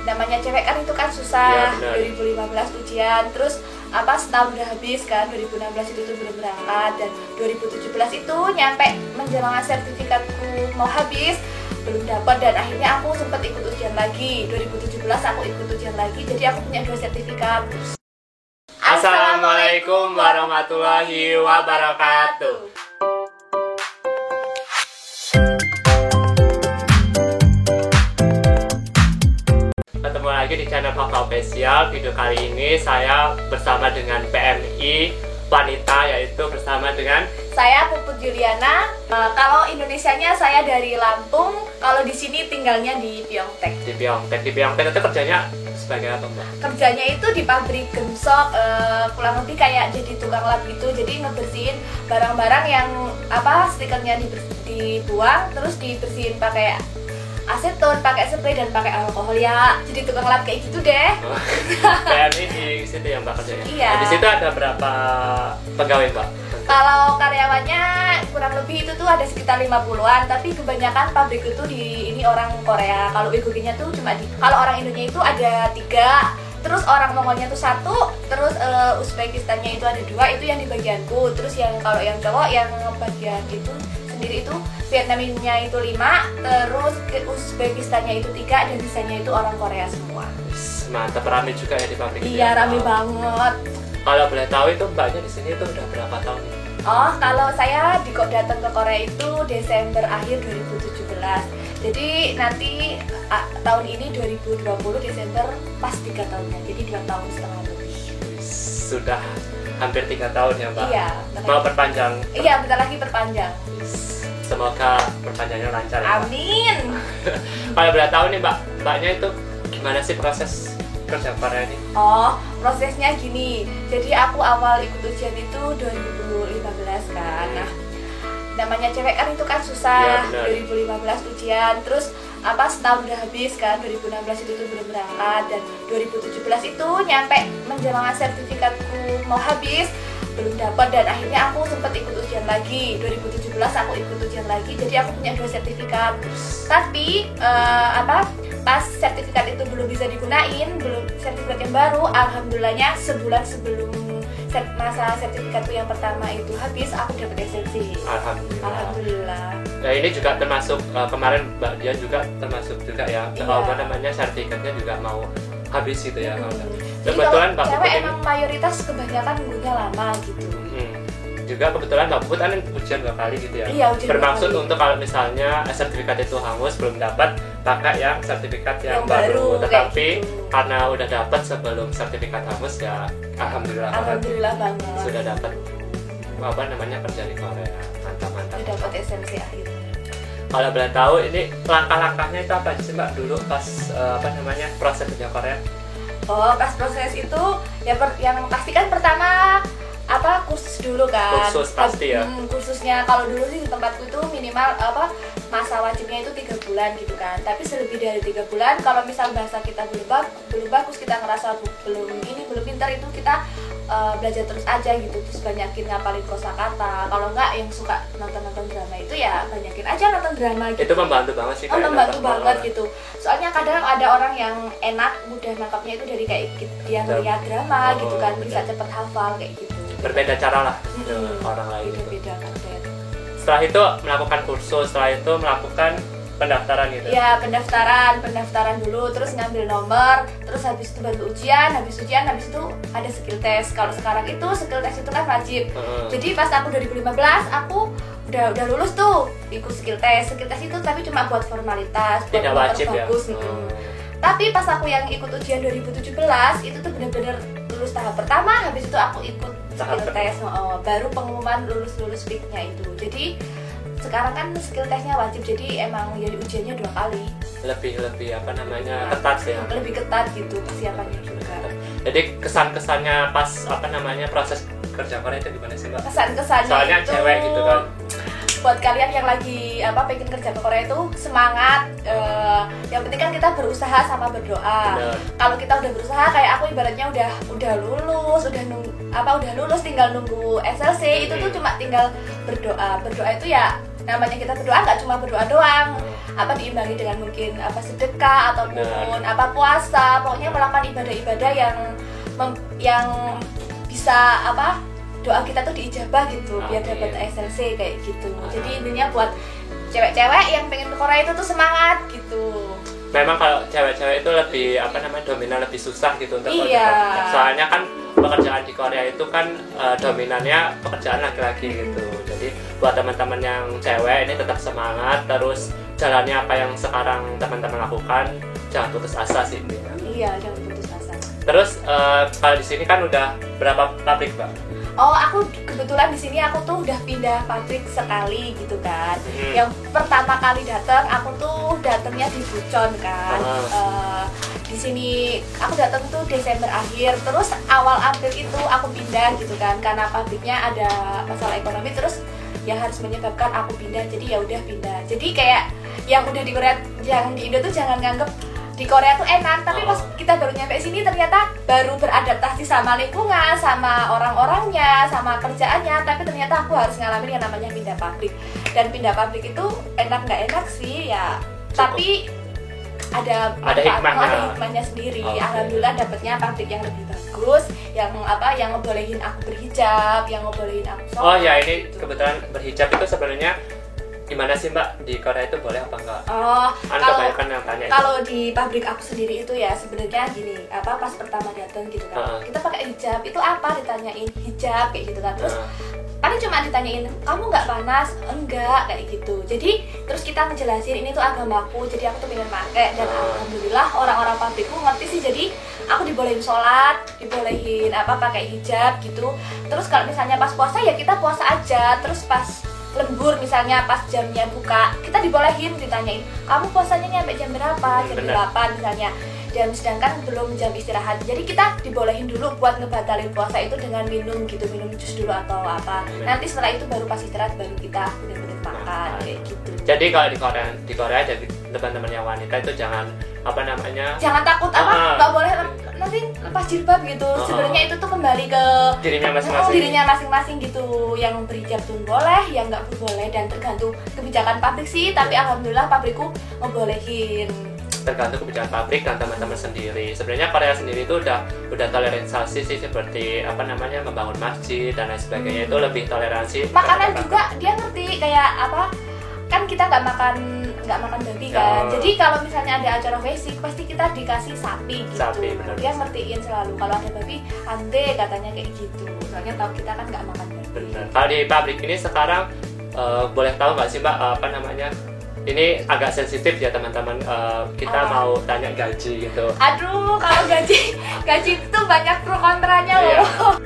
namanya cewek kan itu kan susah. Ya, 2015 ujian, terus setahun udah habis kan, 2016 itu tuh belum berangkat, dan 2017 itu nyampe menjelang sertifikatku mau habis belum dapat, dan akhirnya aku sempat ikut ujian lagi. 2017 aku ikut ujian lagi, jadi aku punya 2 sertifikat. Assalamualaikum warahmatullahi wabarakatuh. Ketemu lagi di channel Kakak Official. Video kali ini saya bersama dengan PMI wanita, yaitu bersama dengan saya Puput Juliana. Kalau Indonesianya saya dari Lampung, kalau di sini tinggalnya di Pyeongtaek. Di Pyeongtaek itu kerjanya sebagai apa, Mbak? Kerjanya itu di pabrik gemsok, kurang lebih kayak jadi tukang lap gitu. Jadi ngebersihin barang-barang yang stikernya dibuang, terus dibersihin pakai aseton, pakai spray dan pakai alkohol ya. Jadi tukang lap kayak gitu deh. PMI di situ ya, Mbak, kerjanya? Iya. Nah, di situ ada berapa pegawai, Mbak? Kalau karyawannya kurang lebih itu tuh ada sekitar 50-an, tapi kebanyakan pabrik itu ini orang Korea. Kalau Uigurnya tuh cuma kalau orang Indonesia itu ada 3, terus orang Mongolnya tuh 1, terus Uzbekistannya itu ada 2, itu yang di bagianku. Terus kalau yang cowok yang bagian itu sendiri itu Vietnamnya itu 5, terus Uzbekistannya itu 3, dan sisanya itu orang Korea semua. Mantap, rame juga ya di pabrik. Iya, rame banget. Kalau boleh tahu itu Mbaknya di sini itu udah berapa tahun? Oh, kalau saya datang ke Korea itu Desember akhir 2017. Jadi nanti tahun ini 2020 Desember pas 3 tahunnya. Jadi 2 tahun setengah lebih. Sudah hampir 3 tahun ya, Mbak? Iya. Mau perpanjang? Iya, bentar lagi perpanjang. Semoga perpanjangnya lancar ya, Mbak. Amin. Kalau boleh tahu nih, Mbaknya itu gimana sih proses kerja Korea ini? Oh, prosesnya gini. Jadi aku awal ikut ujian itu 2015 kan. Nah, namanya cewek kan itu kan susah. Ya, 2015 ujian, terus setahun udah habis kan, 2016 itu tuh belum berangkat, dan 2017 itu nyampe menjelang sertifikatku mau habis belum dapat, dan akhirnya aku sempat ikut ujian lagi. 2017 aku ikut ujian lagi, jadi aku punya 2 sertifikat. Tapi pas sertifikat itu belum bisa digunain, belum sertifikat yang baru, alhamdulillahnya sebulan sebelum masa sertifikatku yang pertama itu habis, aku dapat SLC. Alhamdulillah. Nah, ini juga termasuk kemarin Mbak Dian juga termasuk juga ya. Iya. Sertifikatnya juga mau habis gitu ya. Kebetulan Mbak Puput emang mayoritas kebanyakan nunggunya lama gitu. Juga kebetulan Mbak Puput kan ujian 2 kali gitu ya. Iya, ujian bermaksud 2 kali. untuk kalau misalnya sertifikat itu hangus belum dapat, pakai yang sertifikat yang baru. baru Tetapi gitu. karena udah dapat sebelum sertifikat hangus ya Alhamdulillah banget. Sudah dapat kerja di Korea. Mantap. Sudah dapat SLC akhirnya. Kalau boleh tahu ini langkah-langkahnya itu apa sih, Mbak, dulu pas proses kerja Korea? Oh, pas proses itu yang pasti kan pertama kursus dulu kan. Kursus pasti ya. Kursusnya kalau dulu sih di tempatku itu minimal masa wajibnya itu 3 bulan gitu kan. Tapi selebih dari 3 bulan kalau misal bahasa kita belum bagus, kita ngerasa belum pintar, itu kita belajar terus aja gitu. Terus banyakin ngapalin kosakata. Kalau enggak yang suka nonton drama itu ya banyakin aja nonton drama gitu. Itu membantu banget sih. Membantu banget gitu. Soalnya kadang ada orang yang mudah nangkapnya itu dari kayak dia ngeliat drama gitu kan, bisa cepet hafal kayak gitu. Berbeda cara lah dengan orang lain. Beda kan. Setelah itu melakukan kursus, setelah itu melakukan pendaftaran gitu. Ya, pendaftaran dulu, terus ngambil nomor, terus habis itu baru ujian, habis itu ada skill test. Kalau sekarang itu skill test itu kan wajib. Jadi pas aku 2015 aku udah lulus tuh ikut skill test itu tapi cuma buat formalitas, buat tidak wajib bagus, ya. Tapi pas aku yang ikut ujian 2017 itu tuh bener-bener lulus tahap pertama, habis itu aku ikut skill test, baru pengumuman lulus peaknya itu. Jadi sekarang kan skill testnya wajib, jadi emang ya ujiannya 2 kali. Lebih ketat sih ya. Lebih ketat gitu persiapannya juga. Jadi kesan-kesannya pas proses kerja Korea itu gimana sih, Mbak? Kesan-kesannya soalnya itu cewek gitu kan. Buat kalian yang lagi pengen kerja ke Korea itu semangat. Yang penting kan kita berusaha sama berdoa. Kalau kita udah berusaha, kayak aku ibaratnya udah lulus, udah udah lulus tinggal nunggu SLC. Itu tuh cuma tinggal berdoa itu ya namanya kita berdoa nggak cuma berdoa doang, diimbangi dengan mungkin sedekah ataupun puasa, pokoknya melakukan ibadah-ibadah yang bisa doa kita tuh diijabah gitu, biar dapat SLC kayak gitu. Jadi intinya buat cewek-cewek yang pengen ke Korea itu tuh semangat gitu. Memang kalau cewek-cewek itu lebih dominan lebih susah gitu untuk iya. Soalnya kan pekerjaan di Korea itu kan dominannya pekerjaan laki-laki gitu. Jadi buat teman-teman yang cewek ini tetap semangat, terus jalannya apa yang sekarang teman-teman lakukan, jangan putus asa sih intinya. Iya, jangan putus asa. Terus kalau di sini kan udah berapa pabrik, Mbak? Oh, aku kebetulan di sini aku tuh udah pindah pabrik sekali gitu kan. Yang pertama kali datang aku tuh datangnya di Bucheon kan. Di sini aku datang tuh Desember akhir, terus awal April itu aku pindah gitu kan karena pabriknya ada masalah ekonomi, terus ya harus menyebabkan aku pindah. Jadi ya udah pindah. Jadi kayak yang udah di Korea, yang di Indo tuh jangan nganggep di Korea tuh enak, tapi pas kita baru nyampe sini ternyata baru beradaptasi sama lingkungan, sama orang-orangnya, sama kerjaannya, tapi ternyata aku harus ngalamin yang namanya pindah pabrik. Dan pindah pabrik itu enak nggak enak sih ya, tapi ada hikmahnya sendiri. Alhamdulillah dapatnya pabrik yang lebih bagus, yang ngebolehin aku berhijab, yang ngebolehin aku sholat. Oh ya, ini kebetulan berhijab itu sebenarnya gimana sih Mbak, di Korea itu boleh apa enggak? Kebanyakan yang tanya kalau di pabrik aku sendiri itu ya sebenarnya gini, pas pertama datang gitu kan, kita pakai hijab, itu apa ditanyain hijab kayak gitu kan, terus paling cuma ditanyain kamu nggak panas, enggak kayak gitu. Jadi terus kita ngejelasin ini tuh agamaku, jadi aku tuh pengen pakai, dan alhamdulillah orang-orang pabrikku ngerti sih, jadi aku dibolehin sholat, dibolehin pakai hijab gitu. Terus kalau misalnya pas puasa ya kita puasa aja, terus pas lembur misalnya pas jamnya buka kita dibolehin ditanyain kamu puasanya nyampe jam berapa, jam 8 misalnya, dan sedangkan belum jam istirahat, jadi kita dibolehin dulu buat ngebatalin puasa itu dengan minum jus dulu atau apa. Nanti setelah itu baru pas istirahat baru kita benar-benar makan kayak gitu. Jadi kalau di Korea jadi teman-teman yang wanita itu jangan jangan takut nggak boleh nanti lepas jilbab gitu. Sebenarnya itu tuh kembali ke dirinya masing-masing gitu. Yang berhijab tuh boleh, yang nggak pun boleh, dan tergantung kebijakan pabrik sih. Tapi alhamdulillah pabrikku ngebolehin. Tergantung kebijakan pabrik dan teman-teman sendiri. Sebenarnya Korea sendiri itu udah toleransi sih, seperti membangun masjid dan lain sebagainya, itu lebih toleransi. Makanan juga dia ngerti kayak kan kita nggak makan babi kan, jadi kalau misalnya ada acara basic pasti kita dikasih sapi gitu. Dia ngertiin selalu kalau ada babi ande katanya kayak gitu, soalnya tahu kita kan nggak makan babi. Bener. Kalau di pabrik ini sekarang boleh tahu nggak sih Mbak ini agak sensitif ya teman-teman, kita mau tanya gaji gitu. Aduh, kalau gaji itu banyak pro kontranya loh.